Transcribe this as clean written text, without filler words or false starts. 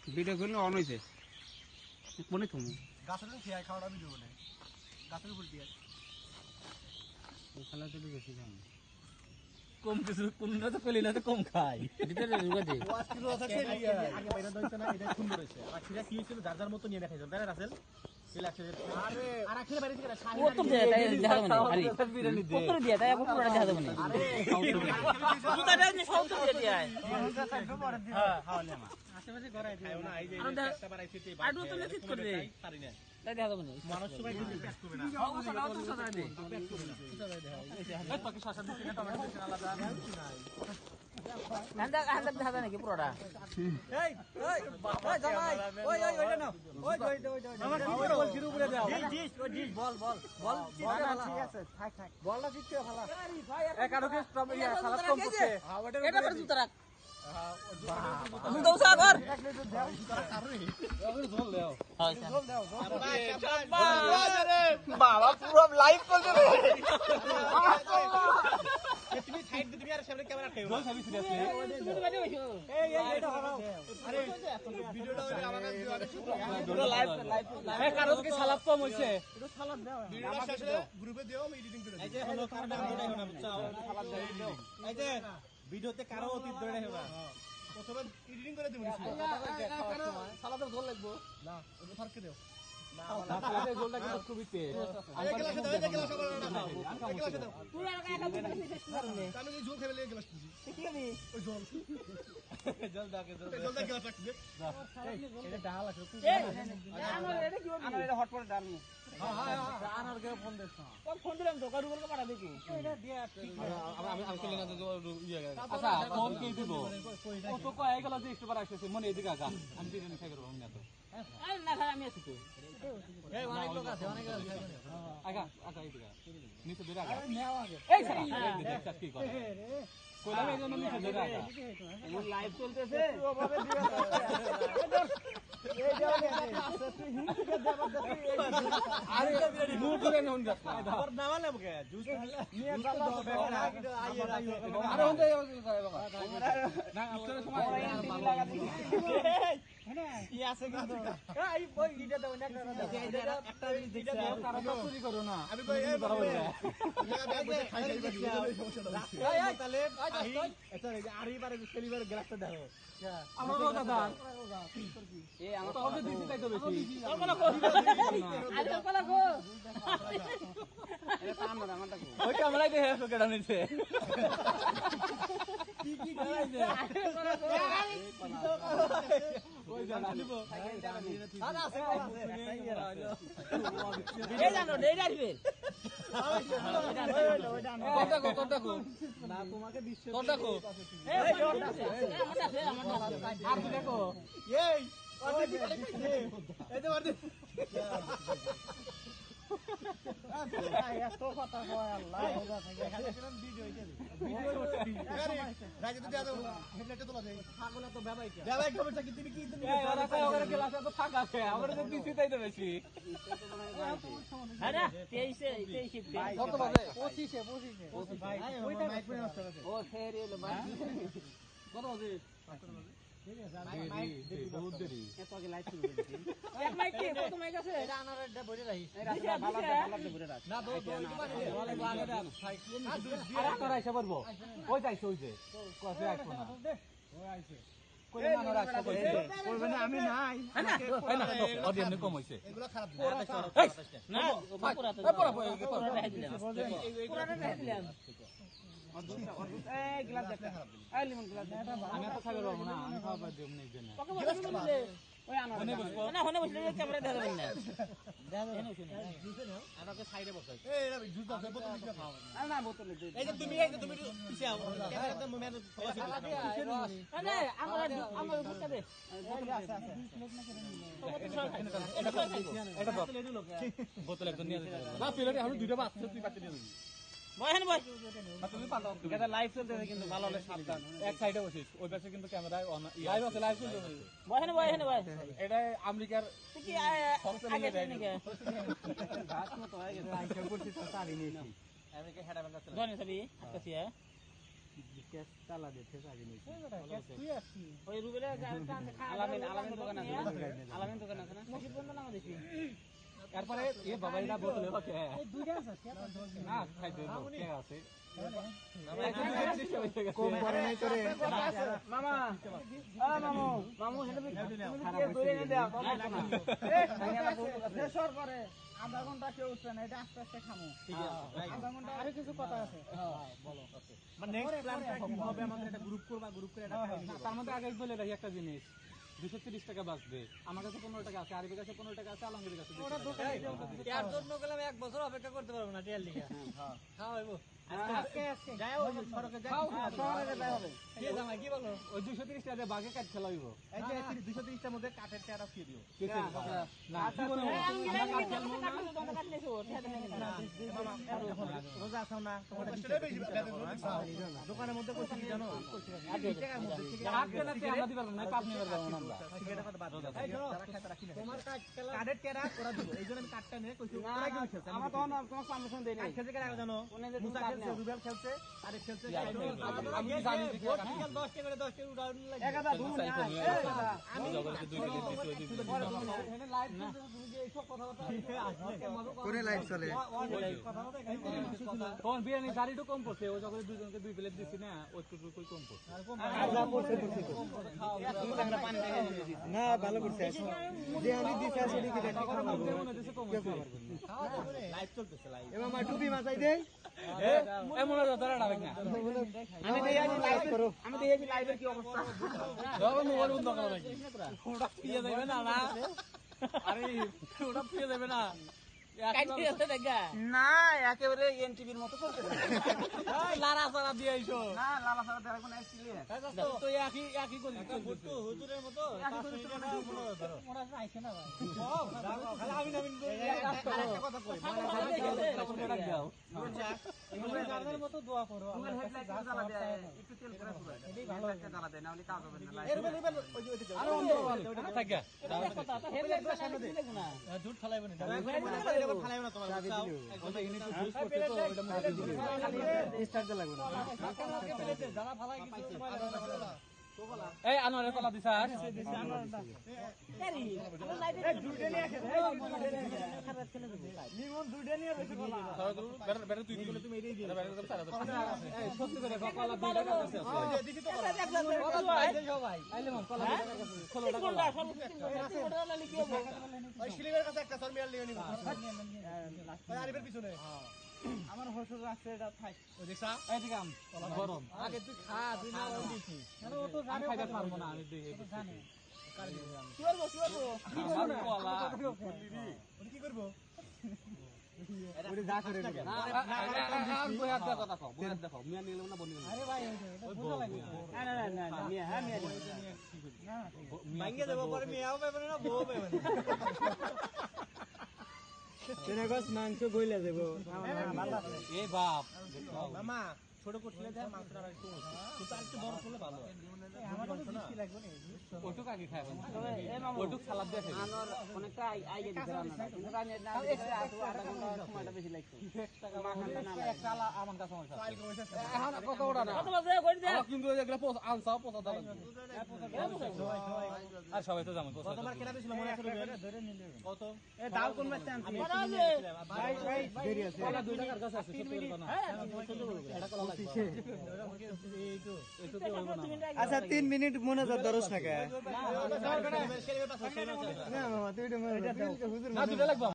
Video করলে on হইছে মনে তুমি গাছের খেয়ে খাওয়াটা ভিডিও বলে গাছের উপর দিয়ে ওখানে তো বেশি খাই কম কিছু কোনটা তো কইলি না তো কম খাই ভিতরে ঢুকে দে 5 কিলো আছে আগে বাইরে দইছে না এটা সুন্দর হইছে আর সেটা কি হইছিল যার যার মত নিয়ে দেখাইছো তাই না রাসেল আরে আর আখের বাইরে থেকে ও তো দে তাই দেখা যাবে না আরে কত দিয়ে তাই আপু পুরোটা দেখা যাবে না আরে দুটাটা নি সব তো দিয়ে দিয়ে হ্যাঁ হাওলে মা আশেপাশে গড়াই দিও না এই যে একটা বাড়াইছে তে আডু তো লেচিত করে দে পারি না তাই দেখা যাবে না মানুষ সবাই কিন্তু টেস্ট করবে না ও সাদা তো সাদা দে এই পাখি শশা দিছে না টমেটো দিছে না আলাদা হান্দা হান্দা দেখা যায় নাকি পুরোটা এই ওই বাবা জামাই ওই ওই ওইটা নাও ওই ওই ওই মামা কি করো বল শুরু করে দাও জি বল বল বল ঠিক আছে থাক থাক বলটা ঠিক করে ফেলা এক আরোকে স্টপ ইয়া সালাদ কম করতে এটা পরে জুতা রাখ দৌসা কর জল দাও হয় জল দাও বাবা পুরো লাইভ করতে তুমি সাইড দিতে আর সামনে ক্যামেরা খাইও জল খাবি সিরিয়াসলি এই এটা হারাও আরে ভিডিওটা ওই আমার কাছে দিও আগে পুরো লাইভ লাইভ এ কারো কি সালাদ কম হইছে একটু সালাদ দাও ভিডিওটা শেষে গ্রুপে দিও আমি এডিটিং করে দিই এই যে হলো কার নাম ধরে না বুঝছো সালাদ দাও এই যে ভিডিওতে কারো অতীত ধরে রাখো না প্রথমে এডিটিং করে দিবি সালাদের ঝোল লাগবো না ওটা ফারকে দাও না সালাদের ঝোলটা কিন্তু খুবই তেজ আমি গ্লাসে দাও এই গ্লাসে করে না এই গ্লাসে দাও পুরো একা শেষ করবে আমি এই ঝোল খেলে গ্লাস দিছি কি হবে ওই ঝোল জল দাও গ্লাস রাখ দে এটা ডাল আছে তুই আমার এটা কি হবে আমার এটা হটপট ডাল নি আনার কে ফোন দেছ ফোন দিলাম তো কারু বলকে পাঠা দেখি এটা দিয়া আমি চলে না তো ইয়ে আচ্ছা ফোন কে দিব ও তো কয় গেল যে একটু বার আসছে মনে এদিকে আগা আমি বিরিয়ানি খাই করব না তো আরে না খাই আমি আছি তো এই অনেক লোক আছে অনেক লোক আছে আগা আগা এদিকে নিচে ধরে আগা নেও আগে এই দেখ কি করে কইলাম এই জন্য নিচে ধরে আগা আমার লাইভ চলতেছে ওভাবে দিয়া এই যাও আছে তুই হিন্দিতে জবরদস্তি আরে মুখ করে নন যাস আর নামালে বকে জুস নিয়ে চালা আরে হন্তে বাবা না আপনার সময় ই আছে কিন্তু এই বই গিটা দাও না একটা দিটা দাও কারণ চুরি করো না আমি কই এই বরাবর জায়গা খাই খাই সমস্যা এই তাহলে এটা আরি বারে খেলিবার গ্লাসটা দাও আমার দাদা এই আমার কত দিছি তাই তো বেশি কল্পনা কর আরে কল্পনা কর এটা কাম না আমারটা কর ওই ক্যামেরায় দেখে এসো কেডা নিছে কি করাইছে ওই জানা দিব আরে আছে এই জানো নেই রাখবে তোর দেখো না তোমাকে বিশ্ব তোর দেখো এই আমার আর তুই দেখো এই এই যে মারতে এত কথা কয় আল্লাহ হোগা থাকে ভিডিও হইছে রাজে তো দাও হেডলাইটে তোলা দেই ছাগলা তো বেবাইকে বেবাইকে বলছ কি তুমি এই ওরা কয় ওরা গ্লাসে তো ফাঁকা আছে আমরা তো দিছি তাই তো বেশি আরে 23 কত বাজে 25 ভাই ওইটা মাইক পরে নষ্ট আছে ও ফের এলো ভাই কত বাজে বহুত দেরি এত আগে লাইভ শুরু করে দিছি এক মাইক কি কত মাইক আছে এটা আনারটা বইরে রাখি এই রাস্তা ভালো করে রাখ না দো দো ওয়ালে আগে দেন আর তোরা এসে পারবো ওই যাইছে ওই যে কফি আসবো না ওই আইছে কই না রাখবো করবে না আমি নাই অডিয়েন্স কম হইছে এগুলো খারাপ না পুরা তো পুরা রেখে দিলাম পুরা রেখে দিলাম এই গ্লাস দেখ এই লিমন গ্লাস দেখ আমি তো খাবে পারবো না আমি খাবার দেব না এই জন্য ওকে বলে ওই আনো না হনে বসলে ক্যামেরা দেখা যাবে না আমাকে সাইডে বসাই এই এরা জুস দাও বোতল দিতে খাও আর না বোতল দে এই যে তুমি পিছে আও ক্যামেরাতে মোমের আরে আমার বোতল দে এটা বোতল একজন নিয়ে যাবে না প্লেটে এখন দুইটা বাচ্চা তুই বাচ্চা দিয়ে দিবি বহেন বয় তুমি পাল্টাও এটা লাইভ চলতেছে কিন্তু ভালো হলে সাবধান এক সাইডে বসিস ওই পাশে কিন্তু ক্যামেরায় অন লাইভ আছে লাইভ চলছে বহেন বয় এটা আমেরিকার তুই কি আগে যাই নাকি গাছ মতো হয়ে গেছে আইসা করছিস তো সারি নিয়েছি আমেরিকা হেডা বাংলা চলে জনি সবই কাছে ওই রুবেলে আলামিন দোকান আছে আলামিন দোকান আছে না মুশিদ বন্ধ নাম দিছি এরপরে এ বাবাইটা বোতলে ওকে না খাইতে কে আছে কম করে নাই তোরে মামা মামু মামু হেলে তুমি দইরে নে দাও সর করে আধা ঘন্টা কেউ উঠছে না এটা আস্তে আস্তে খামু ঠিক আছে আধা ঘন্টা আরে কিছু কথা আছে বলো মানে নেক্সট প্ল্যানটা কি হবে আমাদের একটা গ্রুপ করবা গ্রুপ করে এটা তার মধ্যে আগে বলে রাখি একটা জিনিস 230 টাকা বাঁচবে আমার কাছে 15 টাকা আছে আরিফের কাছে 15 টাকা আছে আলমগীরের কাছে 200 টাকা আছে। এর জন্য গেলাম এক বছর অপেক্ষা করতে পারবো না টিয়ার লিগা হ্যাঁ খাওয়াইবো আজকে যাও সরকে খাও শহরে যাই হবে কে জামাই কি বলো ওই 230 টাকা দিয়ে বাগে কাট খেলা হইব এই যে 230 টার মধ্যে কাঠের টাকা দিয়ে দিও কে কে না জীবনে আমরা কাট খেলবো না রোজা আছো না তোমার দোকানের মধ্যে কইছি কি জানো কাট খেলাতে আমরা দিবার না কাট নিবার যাব না আমরা সিগারেট কথা বাদ দাও তোমার কাঠের টাকা ওরা দিব এইজন্য আমি কাঠটা নিয়ে কইছি ওরা কি খেলছে আমার তখন তোমার পারমিশন দেই নাই খেলছে কারা জানো মুসা খেলছে রুবেল খেলছে আর খেলছে আমি জানি যে ভোট ঠিক 10 টাকা করে 10 টাকা উড়াউন লাগে এক আদা ঘুম আমি জগতে 2 টাকা দিতে এখানে লাইভ তুমি যে এইসব কথা করে লাইট চলে কোন বিরিয়ানি দাড়িটা কম পড়ছে ও যখন দুজনকে 2 প্লেট দিছি না ওইটুকু কই কম পড়ছে না ভালো করছে যে আমি দিছি আসলে কি দেখি মনে দিছে কম হচ্ছে লাইভ চলতেছে লাইভ এবার আমার টুপি মাথায় দেই এমন ধরা ডাক না আমি দেই আছি লাইভ করো আমি দেই আছি লাইভের কি অবস্থা যখন মোবাইল বন্ধ করা লাগে ওটা পিয়ে যাবে না না আরে ওটা পিয়ে যাবে না কাইতে আছে দেখা না একেবারে এনটিভির মতো করতে লারা সারা দিয়ে আইছো না লালা সারা দেখাবো না ক্লিয়ার তো একই করি হুজুরের মতো ওরা আইছে না ভাই খালা আমি নামিন কথা কই ইমরানের মতো দোয়া করো তোমার হেডলাইট জ্বালা দেয় একটু তেল করে পুরো এটাই ভালো লাগে জ্বালা দেয় না হলে কাজ হবে না এর রুবেল রুবেল ওই যে আরে অন্ধ থাকা কথা তো হেডলাইট সামনে দিলে না দুধ ফলাইব না ফলাইব না তোমার ওটা ইউনিট ইউজ করতে তো ওটা মুখে দিবে স্টার্ট লাগবে না জানা ফালাই কিছু এই আনোয়ারের কলা দিছা কেরি লাইটে দুইটা নিয়ে আসে খারাপ খেলে দেবে লিমন দুইটা নিয়ে বেশি বলা বেটা তুই দিলে তুমি এটাই দিলে বেটা সারা এই সত্যি করে কলা দুইটা কাছে আছে দিছি তো সবাই আইলে মন কলা দুইটা কাছে খোলো ওই শিলিবের কাছে একটা সরমিয়াল নিয়ে নিব ওই আরিফের পিছনে আমার হসুর রাখছে এটা থাক ওই দেখছা এই দিকাম গরম আগে তুই খা তুই না দিছি আরে ও তো আমি খাইতে পারবো না আমি দেখে জানে কি করব কলা কি করব ওরে যা করে দিবে না বইয়া দা কথা কও বইয়া দেখো মিয়া নিলে না বনি আরে ভাই এটা বুঝা লাগে না না না মিয়া হ্যাঁ মিয়া না ভাঙ্গে দেব পরে মিয়াও পাবে না বউ পাবে না তেনে গস মাংস গইলা দেব এই বাপ মামা ছোট করছিলে যা মাংসটা আর একটু কিন্তু আর একটু বড় করলে ভালো হয় আমার তো মিষ্টি লাগবে না ওটুক আগে খাবেন এই মামু ওটুক সালাদ দিয়ে খাবেন আনোর অনেকটা আইগে দিতে রান্না কিন্তু রান্না না আধা ঘন্টা সময়টা বেশি লাগছে একটা আমার কাছে সমস্যা ফাইল কমিশন এখন কত ওটা না কত বাজে কই দে কিন্তু এগুলা পোস আনসাও পোসা দাও আর সবাই তো জানেন পোসা তোমার কেনা দিছিল মনে আছে ধরে নিলে কত এ ডাল কোন মাছ আনছি ভাই ভাই দেরি আছে কলা 2 টাকার কাছে আছে সত্যি কথা না এটা কলা লাগবে এইটু হইব না আচ্ছা 3 মিনিট মনে যা দরস টাকা শিলিবের পাশে না মামা তুই এটা হুজুর না দুটো লাগবে